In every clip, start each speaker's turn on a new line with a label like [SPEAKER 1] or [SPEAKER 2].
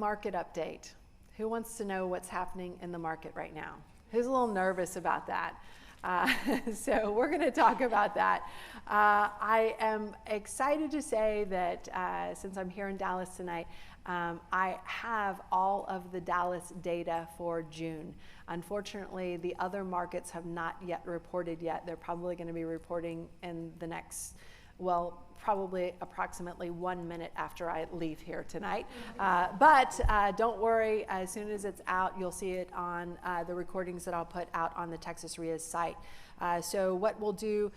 [SPEAKER 1] market update. Who wants to know what's happening in the market right now? Who's a little nervous about that? So we're going to talk about that. I am excited to say that since I'm here in Dallas tonight, I have all of the Dallas data for June. Unfortunately, the other markets have not yet reported yet. They're probably going to be reporting in the next, well, probably approximately 1 minute after I leave here tonight. But don't worry, as soon as it's out, you'll see it on the recordings that I'll put out on the Texas REIA's site. So what we'll do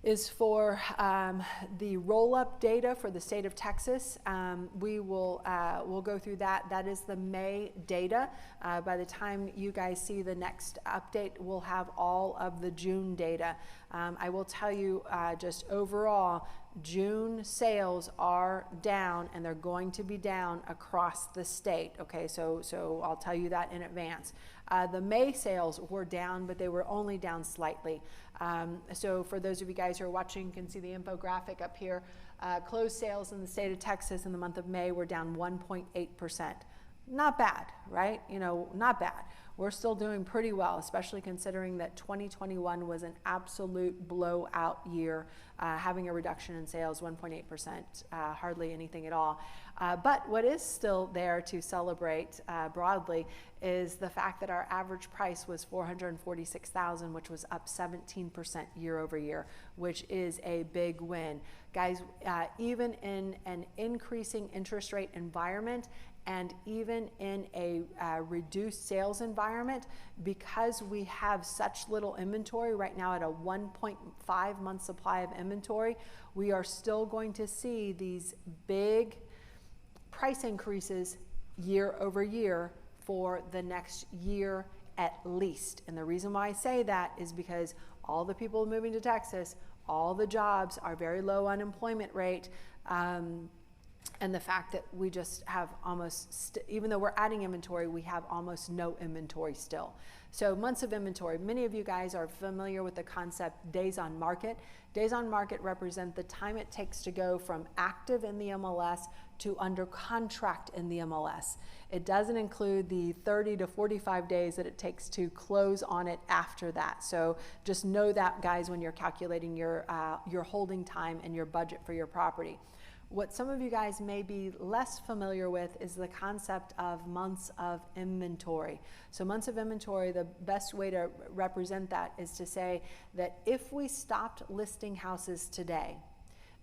[SPEAKER 1] is for the roll-up data for the state of Texas, we'll go through that. That is the May data. By the time you guys see the next update, we'll have all of the June data. I will tell you just overall, June sales are down, and they're going to be down across the state. Okay, so I'll tell you that in advance. The May sales were down, but they were only down slightly. So for those of you guys who are watching, you can see the infographic up here. Closed sales in the state of Texas in the month of May were down 1.8%. Not bad, right? You know, not bad. We're still doing pretty well, especially considering that 2021 was an absolute blowout year, having a reduction in sales, 1.8%, hardly anything at all. But what is still there to celebrate broadly is the fact that our average price was $446,000, which was up 17% year over year, which is a big win. Guys, even in an increasing interest rate environment, and even in a reduced sales environment, because we have such little inventory right now at a 1.5 month supply of inventory, we are still going to see these big price increases year over year for the next year at least. And the reason why I say that is because all the people moving to Texas, all the jobs, are very low unemployment rate, and the fact that we just have almost, even though we're adding inventory, we have almost no inventory still. So months of inventory. Many of you guys are familiar with the concept days on market. Days on market represent the time it takes to go from active in the MLS to under contract in the MLS. It doesn't include the 30 to 45 days that it takes to close on it after that. So just know that, guys, when you're calculating your holding time and your budget for your property. What some of you guys may be less familiar with is the concept of months of inventory. So months of inventory, the best way to represent that is to say that if we stopped listing houses today,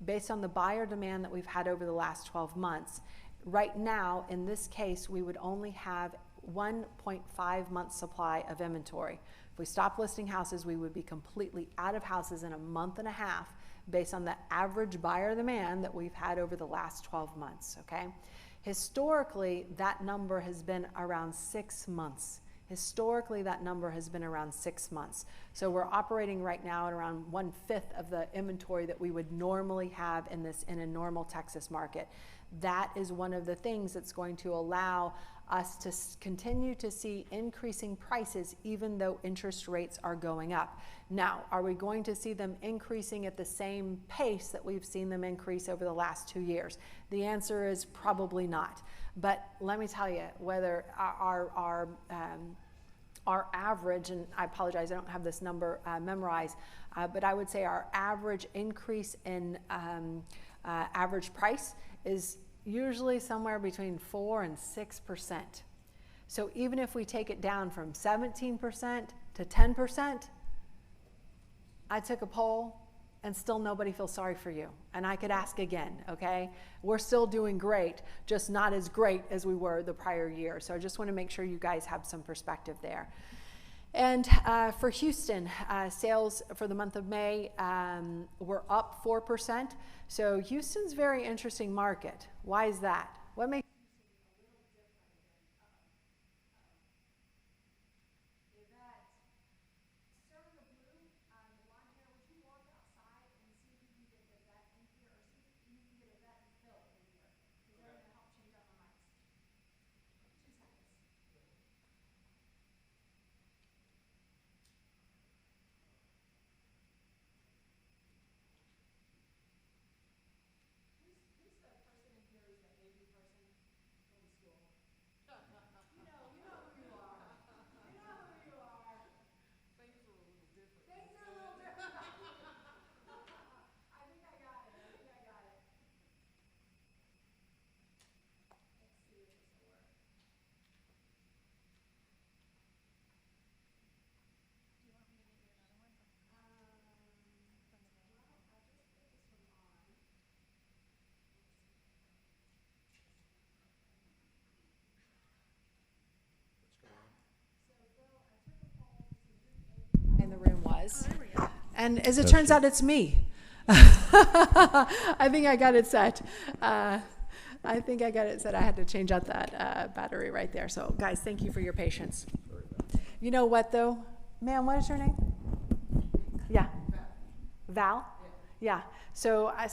[SPEAKER 1] based on the buyer demand that we've had over the last 12 months, right now, in this case, we would only have 1.5 month supply of inventory. If we stopped listing houses, we would be completely out of houses in a month and a half, based on the average buyer demand that we've had over the last 12 months, okay? Historically, that number has been around 6 months. Historically, that number has been around 6 months. So we're operating right now at around 1/5 of the inventory that we would normally have in a normal Texas market. That is one of the things that's going to allow us to continue to see increasing prices even though interest rates are going up. Now, are we going to see them increasing at the same pace that we've seen them increase over the last 2 years? The answer is probably not. But let me tell you, whether our average, and I apologize, I don't have this number memorized, but I would say our average increase in average price is usually somewhere between 4 and 6%. So even if we take it down from 17% to 10%, I took a poll and still nobody feels sorry for you. And I could ask again, okay? We're still doing great, just not as great as we were the prior year. So I just want to make sure you guys have some perspective there. And for Houston, sales for the month of May were up 4%. So Houston's a very interesting market. Why is that? What makes And as it turns out, it's me. I think I got it set. I had to change out that battery right there. So guys, thank you for your patience. You know what though? Ma'am, what is your name? Yeah. Val? Yeah. So I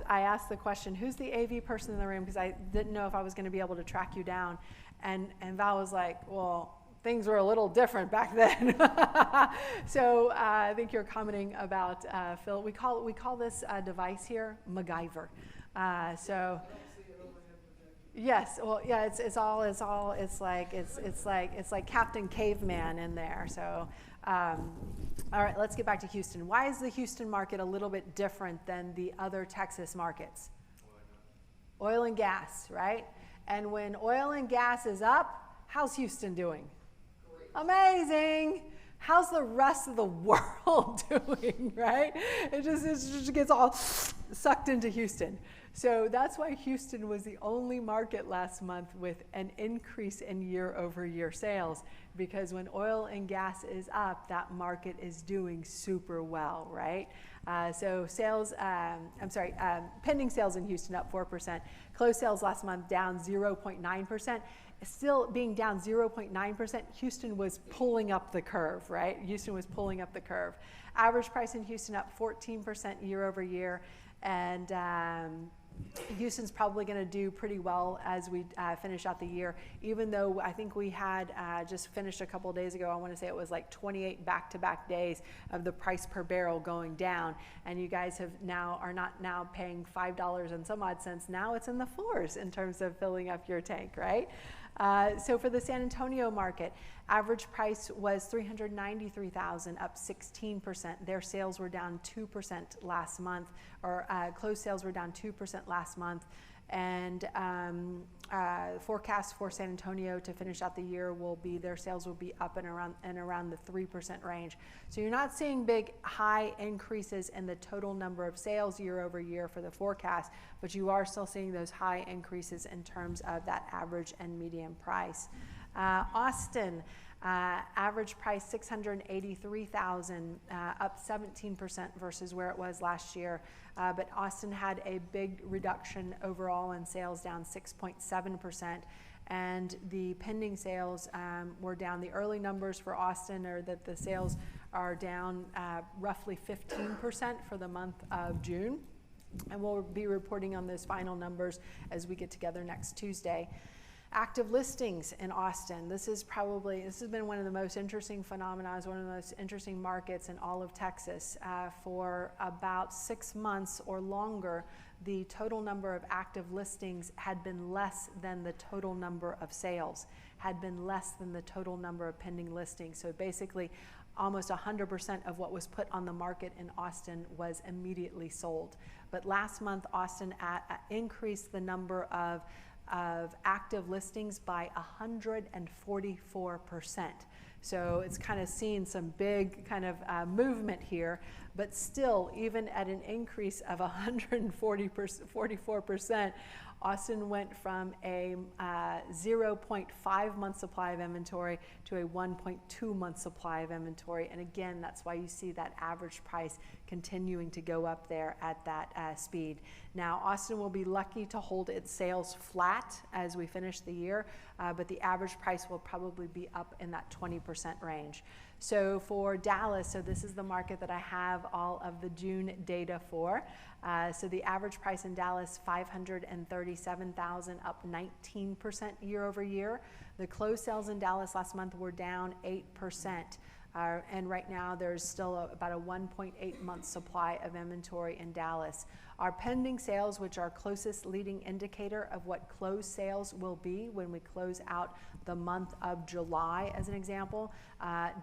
[SPEAKER 1] asked the question, who's the AV person in the room? Because I didn't know if I was going to be able to track you down. And Val was like, well, things were a little different back then. So I think you're commenting about Phil. We call this device here MacGyver. So yes, well, yeah, it's like Captain Caveman in there. So all right, let's get back to Houston. Why is the Houston market a little bit different than the other Texas markets? Oil and gas, right? And when oil and gas is up, how's Houston doing? Amazing. How's the rest of the world doing, right? It just gets all sucked into Houston. So that's why Houston was the only market last month with an increase in year-over-year sales, because when oil and gas is up, that market is doing super well, right? So sales, pending sales in Houston up 4%. Closed sales last month down 0.9%. Still being down 0.9%, Houston was pulling up the curve, right? Houston was pulling up the curve. Average price in Houston up 14% year over year. And Houston's probably going to do pretty well as we finish out the year, even though I think we had just finished a couple of days ago. I want to say it was like 28 back-to-back days of the price per barrel going down, and you guys are not now paying $5 and some odd cents. Now it's in the fours in terms of filling up your tank, right? So for the San Antonio market, average price was $393,000, up 16%. Their sales were down 2% last month, or closed sales were down 2% last month. And forecast for San Antonio to finish out the year will be their sales will be up and around the 3% range. So you're not seeing big high increases in the total number of sales year over year for the forecast, but you are still seeing those high increases in terms of that average and median price. Austin, average price $683,000, up 17% versus where it was last year. But Austin had a big reduction overall in sales, down 6.7%. And the pending sales were down. The early numbers for Austin are that the sales are down roughly 15% for the month of June. And we'll be reporting on those final numbers as we get together next Tuesday. Active listings in Austin. This has been one of the most interesting phenomena, one of the most interesting markets in all of Texas. For about 6 months or longer, the total number of active listings had been less than the total number of sales, had been less than the total number of pending listings. So basically, almost 100% of what was put on the market in Austin was immediately sold. But last month, Austin increased the number of active listings by 144%. So it's kind of seen some big kind of movement here, but still, even at an increase of 144%, Austin went from a 0.5 month supply of inventory to a 1.2 month supply of inventory. And again, that's why you see that average price continuing to go up there at that speed. Now, Austin will be lucky to hold its sales flat as we finish the year, but the average price will probably be up in that 20% range. So for Dallas, so this is the market that I have all of the June data for. So the average price in Dallas, $537,000, up 19% year over year. The closed sales in Dallas last month were down 8%. And right now there's still about a 1.8 month supply of inventory in Dallas. Our pending sales, which are closest leading indicator of what closed sales will be when we close out the month of July, as an example,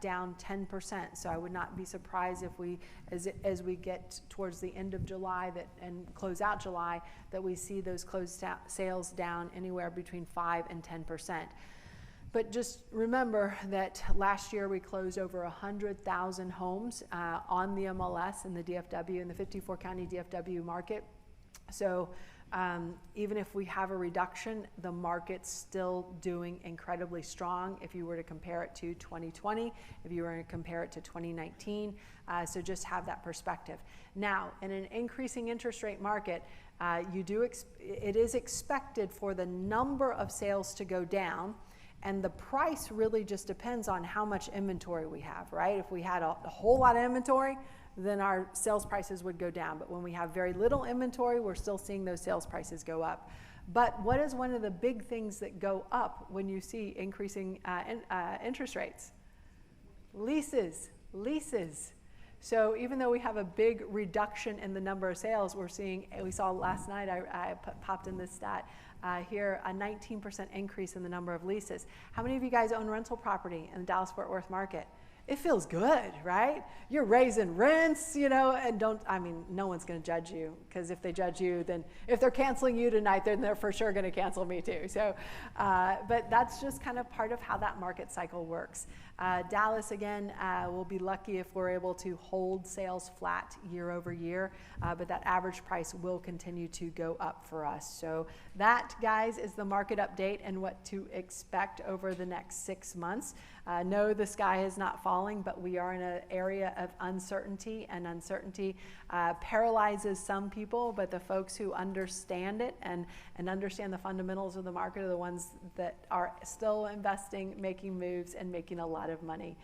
[SPEAKER 1] down 10%. So I would not be surprised if we, as we get towards the end of July and close out July, that we see those closed sales down anywhere between 5 and 10%. But just remember that last year we closed over 100,000 homes on the MLS in the DFW, in the 54 county DFW market. So Even if we have a reduction, the market's still doing incredibly strong if you were to compare it to 2020, if you were to compare it to 2019. So just have that perspective. Now, in an increasing interest rate market, it is expected for the number of sales to go down, and the price really just depends on how much inventory we have, right? If we had a whole lot of inventory, then our sales prices would go down. But when we have very little inventory, we're still seeing those sales prices go up. But what is one of the big things that go up when you see increasing interest rates? Leases. So even though we have a big reduction in the number of sales, we saw last night, I popped in this stat here, a 19% increase in the number of leases. How many of you guys own rental property in the Dallas-Fort Worth market? It feels good, right? You're raising rents, you know, and no one's going to judge you, because if they judge you, then if they're canceling you tonight, then they're for sure going to cancel me too. So, but that's just kind of part of how that market cycle works. Dallas, again, will be lucky if we're able to hold sales flat year over year, but that average price will continue to go up for us. So that, guys, is the market update and what to expect over the next 6 months. No, the sky is not falling, but we are in an area of uncertainty, and uncertainty paralyzes some people, but the folks who understand it and understand the fundamentals of the market are the ones that are still investing, making moves, and making a lot of money.